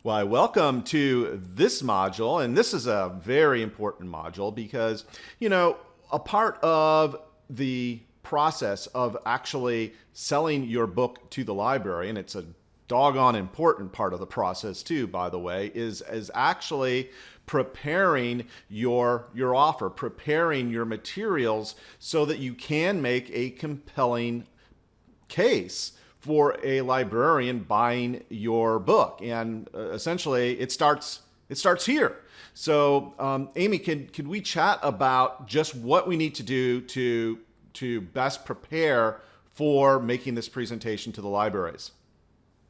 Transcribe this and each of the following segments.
Well, welcome to this module, and this is a very important module because, a part of the process of actually selling your book to the library, and it's a doggone important part of the process too, by the way, is actually preparing your offer, preparing your materials so that you can make a compelling case for a librarian buying your book. And essentially, it starts here. So, Amy, can we chat about just what we need to do to best prepare for making this presentation to the libraries?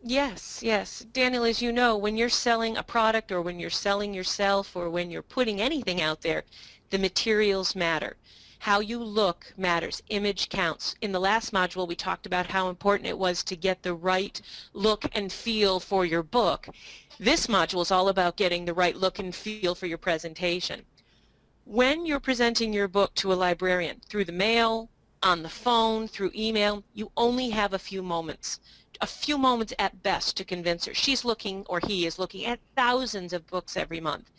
Yes, yes. Daniel, as you know, when you're selling a product or when you're selling yourself or when you're putting anything out there, the materials matter. How you look matters. Image counts. In the last module, we talked about how important it was to get the right look and feel for your book. This module is all about getting the right look and feel for your presentation. When you're presenting your book to a librarian, through the mail, on the phone, through email, you only have a few moments at best to convince her. She's looking, or he is looking, at thousands of books every month.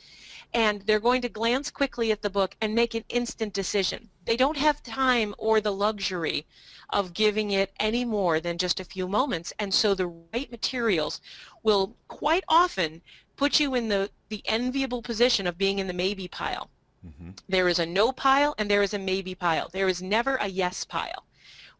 And they're going to glance quickly at the book and make an instant decision. They don't have time or the luxury of giving it any more than just a few moments. And so the right materials will quite often put you in the enviable position of being in the maybe pile. Mm-hmm. There is a no pile and there is a maybe pile. There is never a yes pile.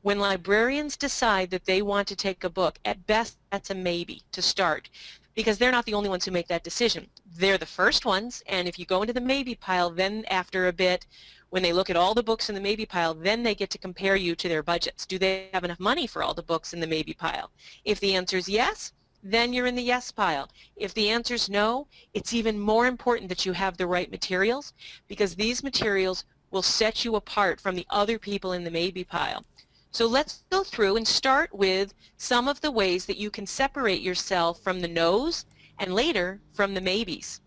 When librarians decide that they want to take a book, at best that's a maybe to start, because they're not the only ones who make that decision. They're the first ones, and if you go into the maybe pile, then after a bit, when they look at all the books in the maybe pile, then they get to compare you to their budgets. Do they have enough money for all the books in the maybe pile? If the answer is yes, then you're in the yes pile. If the answer is no, it's even more important that you have the right materials, because these materials will set you apart from the other people in the maybe pile. So let's go through and start with some of the ways that you can separate yourself from the no's and later from the maybes.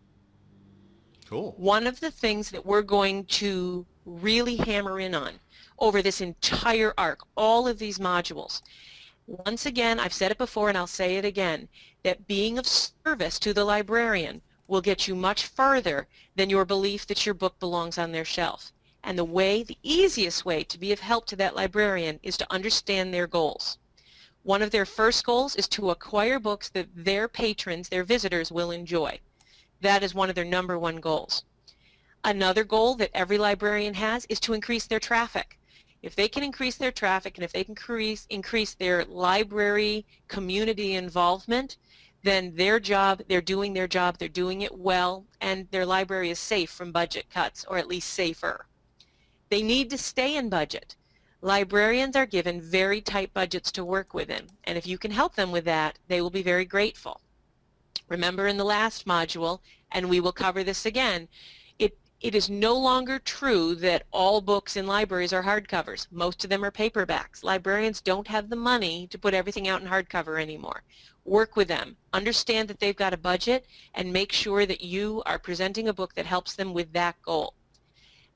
Cool. One of the things that we're going to really hammer in on over this entire arc, all of these modules, once again, I've said it before and I'll say it again, that being of service to the librarian will get you much further than your belief that your book belongs on their shelf. And the easiest way to be of help to that librarian is to understand their goals. One of their first goals is to acquire books that their patrons, their visitors, will enjoy. That is one of their number one goals. Another goal that every librarian has is to increase their traffic. If they can increase their traffic and if they can increase their library community involvement, then their job, they're doing their job, they're doing it well, and their library is safe from budget cuts, or at least safer. They need to stay in budget. Librarians are given very tight budgets to work within, and if you can help them with that, they will be very grateful. Remember in the last module, and we will cover this again, it is no longer true that all books in libraries are hardcovers. Most of them are paperbacks. Librarians don't have the money to put everything out in hardcover anymore. Work with them. Understand that they've got a budget and make sure that you are presenting a book that helps them with that goal.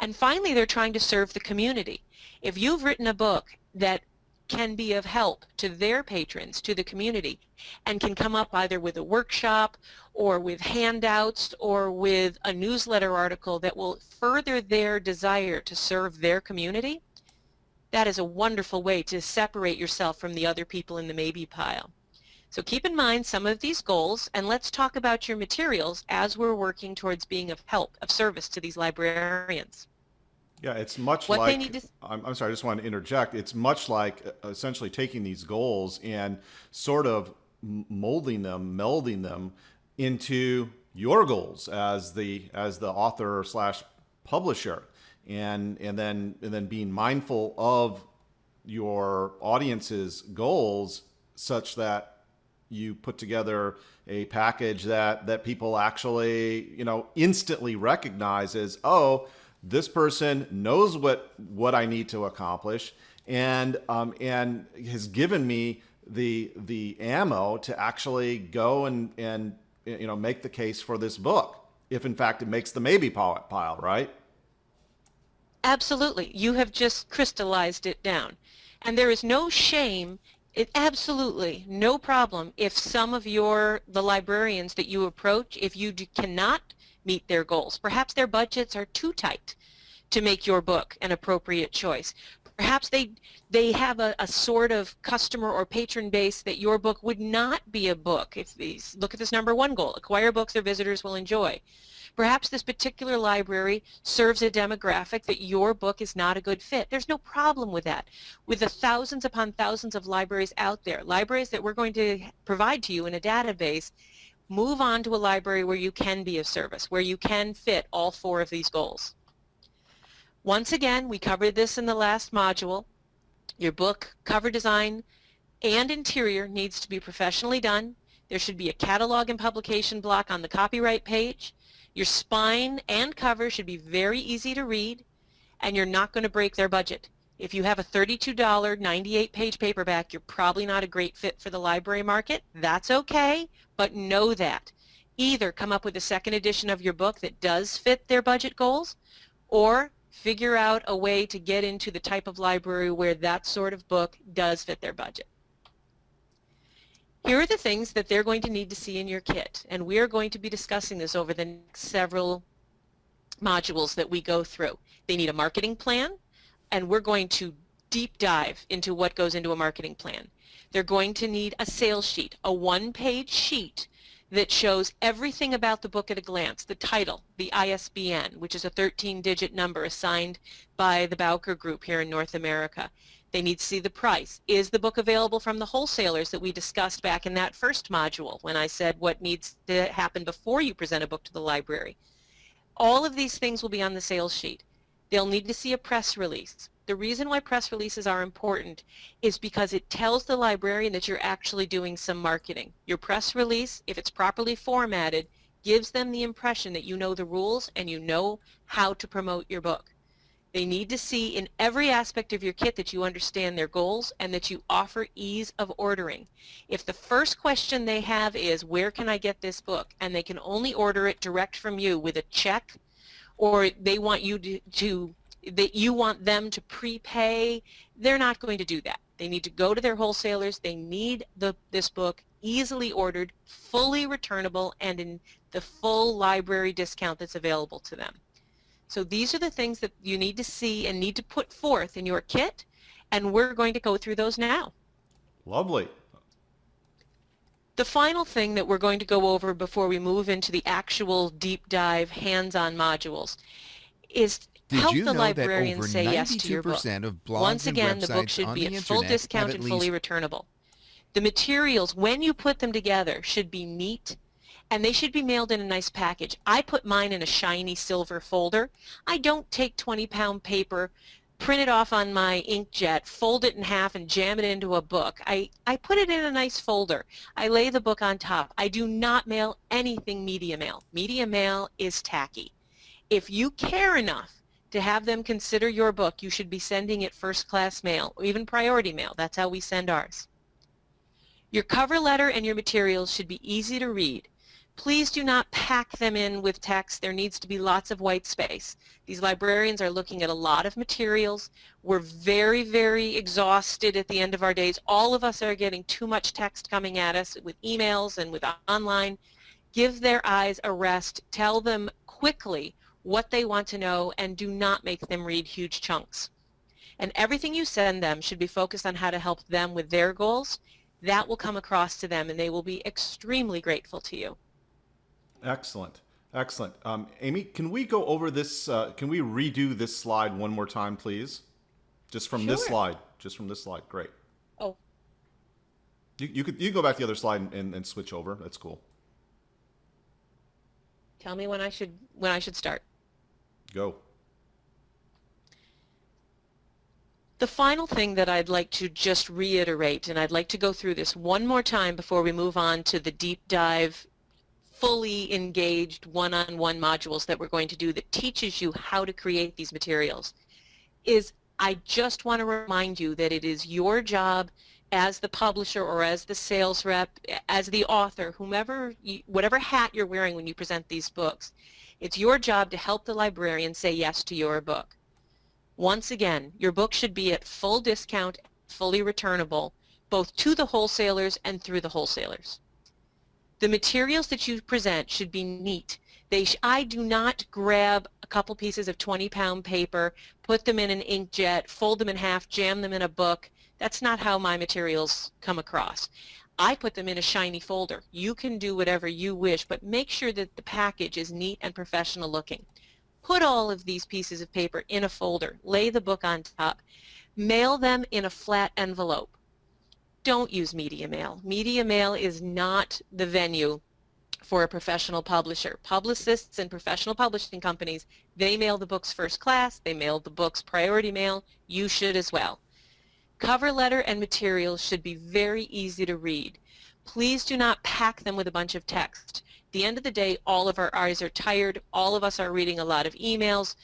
And finally, they're trying to serve the community. If you've written a book that can be of help to their patrons, to the community, and can come up either with a workshop or with handouts or with a newsletter article that will further their desire to serve their community, that is a wonderful way to separate yourself from the other people in the maybe pile. So keep in mind some of these goals, and let's talk about your materials as we're working towards being of help, of service to these librarians. Yeah, it's much What they like, need to I'm sorry, I just want to interject. It's much like essentially taking these goals and sort of molding them, melding them into your goals as the author slash publisher, and then being mindful of your audience's goals such that you put together a package that people actually instantly recognize as, oh, this person knows what I need to accomplish, and has given me the ammo to actually go and make the case for this book, if in fact it makes the maybe pile, right? Absolutely. You have just crystallized it down. And there is no shame Absolutely, no problem. If some of the librarians that you approach, if you cannot meet their goals, perhaps their budgets are too tight to make your book an appropriate choice. Perhaps they have a sort of customer or patron base that your book would not be a book. If these look at this number one goal, acquire books their visitors will enjoy. Perhaps this particular library serves a demographic that your book is not a good fit. There's no problem with that. With the thousands upon thousands of libraries out there, libraries that we're going to provide to you in a database, move on to a library where you can be of service, where you can fit all four of these goals. Once again, we covered this in the last module. Your book cover design and interior needs to be professionally done. There should be a catalog and publication block on the copyright page. Your spine and cover should be very easy to read, and you're not going to break their budget. If you have a $32 98-page paperback, you're probably not a great fit for the library market. That's okay, but know that. Either come up with a second edition of your book that does fit their budget goals, or figure out a way to get into the type of library where that sort of book does fit their budget. Here are the things that they're going to need to see in your kit, and we are going to be discussing this over the next several modules that we go through. They need a marketing plan, and we're going to deep dive into what goes into a marketing plan. They're going to need a sales sheet, a one-page sheet that shows everything about the book at a glance, the title, the ISBN, which is a 13-digit number assigned by the Bowker Group here in North America. They need to see the price. Is the book available from the wholesalers that we discussed back in that first module when I said what needs to happen before you present a book to the library? All of these things will be on the sales sheet. They'll need to see a press release. The reason why press releases are important is because it tells the librarian that you're actually doing some marketing. Your press release, if it's properly formatted, gives them the impression that you know the rules and you know how to promote your book. They need to see in every aspect of your kit that you understand their goals and that you offer ease of ordering. If the first question they have is, where can I get this book? And they can only order it direct from you with a check, or they want you that you want them to prepay, they're not going to do that. They need to go to their wholesalers. They need this book easily ordered, fully returnable, and in the full library discount that's available to them. So these are the things that you need to see and need to put forth in your kit, and we're going to go through those now. Lovely. The final thing that we're going to go over before we move into the actual deep dive hands-on modules is help the librarian say yes to your book. Once again, the book should be at full discount and fully returnable. The materials, when you put them together, should be neat, and they should be mailed in a nice package. I put mine in a shiny silver folder. I don't take 20-pound paper, print it off on my inkjet, fold it in half, and jam it into a book. I put it in a nice folder. I lay the book on top. I do not mail anything media mail. Media mail is tacky. If you care enough to have them consider your book, you should be sending it first-class mail or even priority mail. That's how we send ours. Your cover letter and your materials should be easy to read. Please do not pack them in with text. There needs to be lots of white space. These librarians are looking at a lot of materials. We're very, very exhausted at the end of our days. All of us are getting too much text coming at us with emails and with online. Give their eyes a rest. Tell them quickly what they want to know, and do not make them read huge chunks. And everything you send them should be focused on how to help them with their goals. That will come across to them, and they will be extremely grateful to you. Excellent. Excellent. Amy, can we go over this? Can we redo this slide one more time, please? Just from this slide. Just from this slide. Great. Oh. You can go back to the other slide and switch over. That's cool. Tell me when I should start. Go. The final thing that I'd like to just reiterate, and I'd like to go through this one more time before we move on to the deep dive, fully engaged one-on-one modules that we're going to do that teaches you how to create these materials, is I just want to remind you that it is your job as the publisher or as the sales rep, as the author, whatever hat you're wearing when you present these books, it's your job to help the librarian say yes to your book. Once again, your book should be at full discount, fully returnable. both to the wholesalers and through the wholesalers. The materials that you present should be neat. I do not grab a couple pieces of 20-pound paper, put them in an inkjet, fold them in half, jam them in a book. That's not how my materials come across. I put them in a shiny folder. You can do whatever you wish, but make sure that the package is neat and professional looking. Put all of these pieces of paper in a folder. Lay the book on top. Mail them in a flat envelope. Don't use media mail. Media mail is not the venue for a professional publisher. Publicists and professional publishing companies, they mail the books first class, they mail the books priority mail. You should as well. Cover letter and materials should be very easy to read. Please do not pack them with a bunch of text. At the end of the day, all of our eyes are tired. All of us are reading a lot of emails.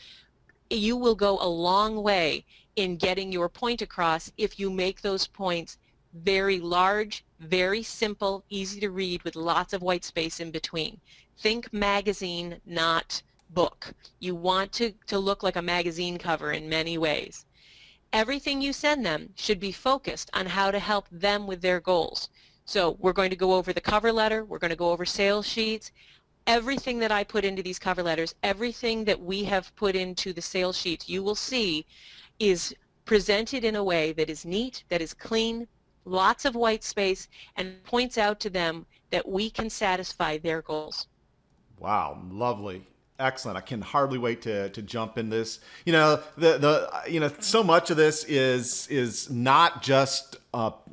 You will go a long way in getting your point across if you make those points very large, very simple, easy to read with lots of white space in between. Think magazine, not book. You want to look like a magazine cover in many ways. Everything you send them should be focused on how to help them with their goals. So we're going to go over the cover letter, we're going to go over sales sheets. Everything that I put into these cover letters, everything that we have put into the sales sheets, you will see is presented in a way that is neat, that is clean, lots of white space, and points out to them that we can satisfy their goals. Wow, lovely. Excellent. I can hardly wait to jump in this. The so much of this is not just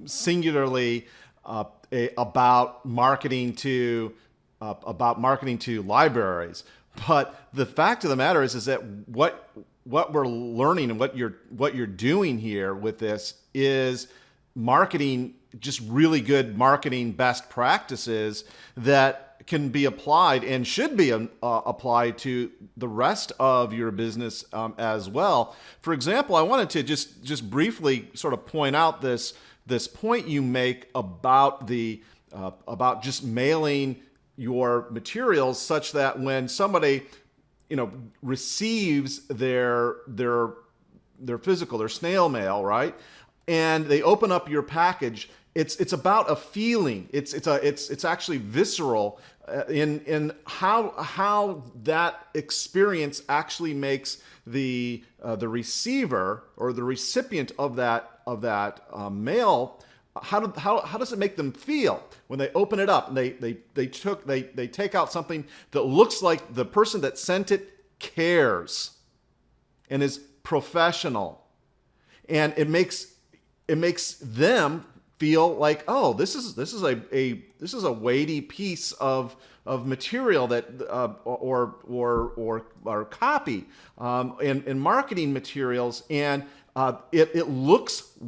singularly about marketing to libraries, but the fact of the matter is that what we're learning and what you're doing here with this is marketing, just really good marketing best practices that can be applied and should be applied to the rest of your business as well. For example, I wanted to just briefly sort of point out this point you make about about just mailing your materials such that when somebody receives their physical, their snail mail, right, and they open up your package, it's about a feeling. It's actually visceral in how that experience actually makes the receiver or the recipient of that mail. How does it make them feel when they open it up and they take out something that looks like the person that sent it cares and is professional, and it makes them feel like, oh, this is a weighty piece of material that or copy and marketing materials, and it looks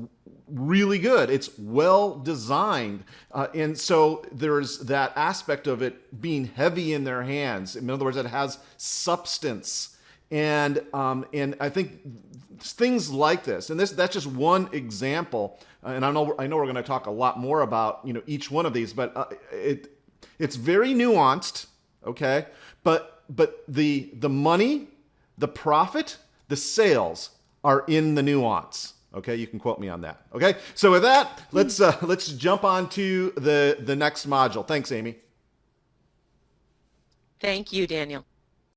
really good. It's well designed, and so there's that aspect of it being heavy in their hands. In other words, it has substance, and I think things like this, and that's just one example. And I know we're going to talk a lot more about each one of these, but it's very nuanced, okay? But the money, the profit, the sales are in the nuance. Okay, you can quote me on that. Okay, so with that, let's jump on to the next module. Thanks, Amy. Thank you, Daniel.